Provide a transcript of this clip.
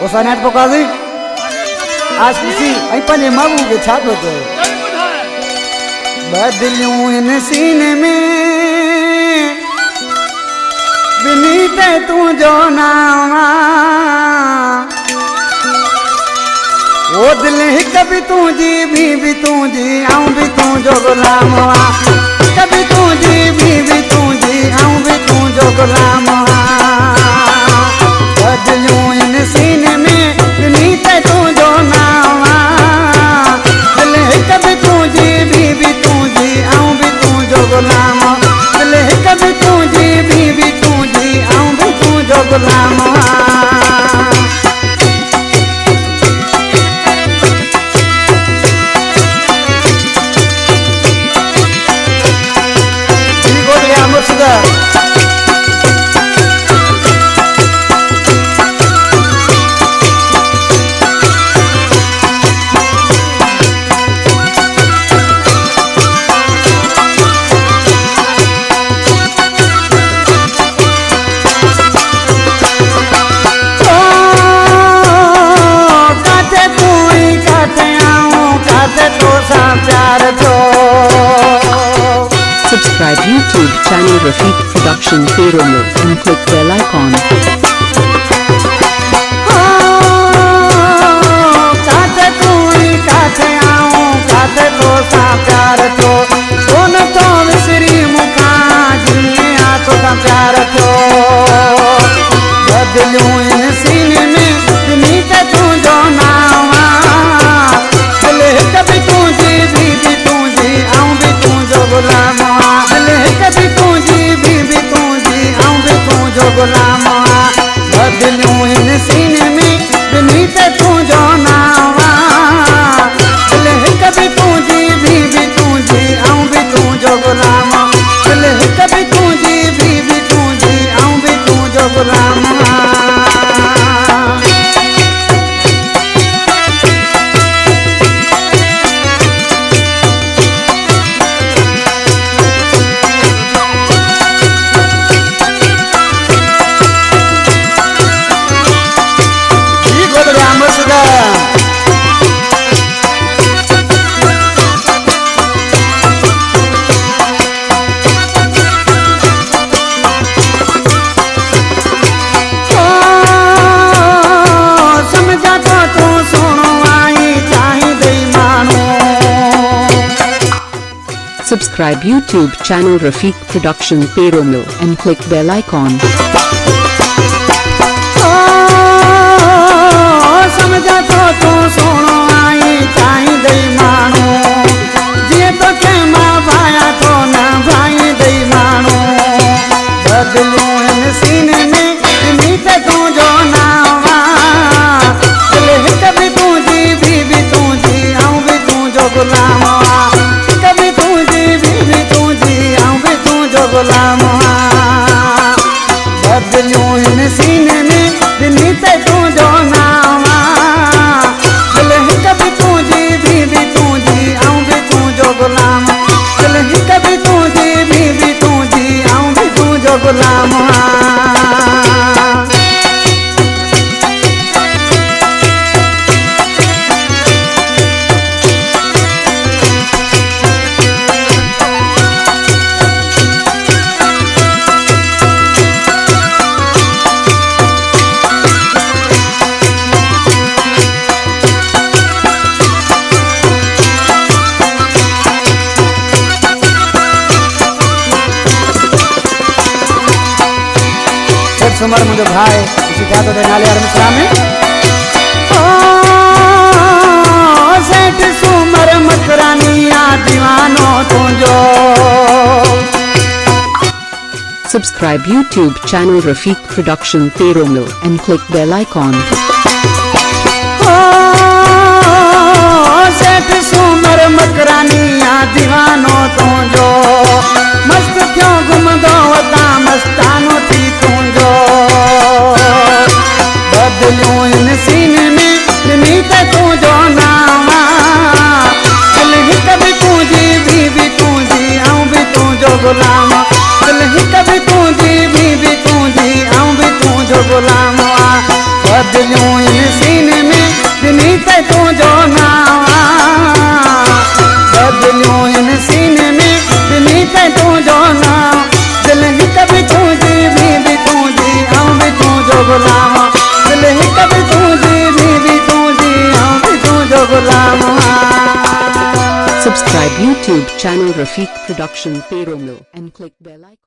ओसा नेट पका दी आज किसी आई पने माबू के छातो तो बदलूं इन सीने में बिनीते तू जो नावा वो दिल ही कभी तू जी भी तू जी आऊं भी तू जो गुलामवा कभी तू जी भी तू जी आऊं भी तू जो गुलामवा बदलूं इन सीने में बिनीते तू जो नावा दिल ही कभी तू जी भी तू जी आऊं भी तू जो गुलामवा दिल ही कभी तू जी भी तू जी आऊं भी तू जो गुलामवा Subscribe YouTube channel Rafiq Production Feromil and click bell icon. काते तू ही काते आऊं काते तो सा प्यार थो कौन तो विसरी मुखा जिया तो सा प्यार थो बदलूं इन सीने में बिनीते तू जो नावा दिल कभी तू जी भी तू जी आऊं भी तू जो गुलामवा कभी तू जी भी तू जी आऊं भी तू जो गुलामवा बदलूं इन सीने में बिनीते तू जो नावा दिल कभी तू जी भी तू जी आऊं भी तू जो गुलामवा दिल कभी तू जी भी तू जी आऊं भी तू जो गुलामवा Subscribe YouTube channel Rafiq Production Feromil and click bell icon. समझा तो तू सुनो आई चाही दई मानो जे तो के मां भाया तो ना भाई दई मानो बदलूं इन सीने में बिनीते तू जो नावा दिल कभी तू जी भी तू जी आऊं भी तू जो गुलामवा कभी तू जी भी तू जी आऊं भी तू जो गुलामवा बदलूं इन सीने में बिनीते तू जो नावा कभी तू जी भी तू जी आऊं भी तू जो गुलाम कभी तू जी भी तू जी आऊं भी तू जो गुलामवा सुमर मुझे भाई इसी क्या तो नाले मिश्रा में सेठ सुमर मकरानिया दीवानो तुझो Subscribe YouTube channel Rafiq Production Feromil and click bell icon. सेठ सुमर मकरानिया दीवानो तुझो मस्त क्यों घुमदो वता मस्तानो थी तुझो बदलूं इन सीने में बिनीते तू जो नावा दिल कभी तू जी भी तू जी आऊं भी तू जो गुलामवा दिल कभी तू जी भी तू जी आऊं भी तू जो गुलामवा बदलियूं इन सीने में ॾिनी त तुंहिंजो नावा बदलियूं इन सीने में ॾिनी त तुंहिंजो नाव दिल हिक बि तुंहिंजी ॿी तुंहिंजी ऐं बि तुंहिंजो गुलाम दिल हिक बि तुंहिंजी ॿी तुंहिंजी ऐं बि तुंहिंजो गुलाम Subscribe YouTube channel Rafiq Production Peromlo and click bell icon.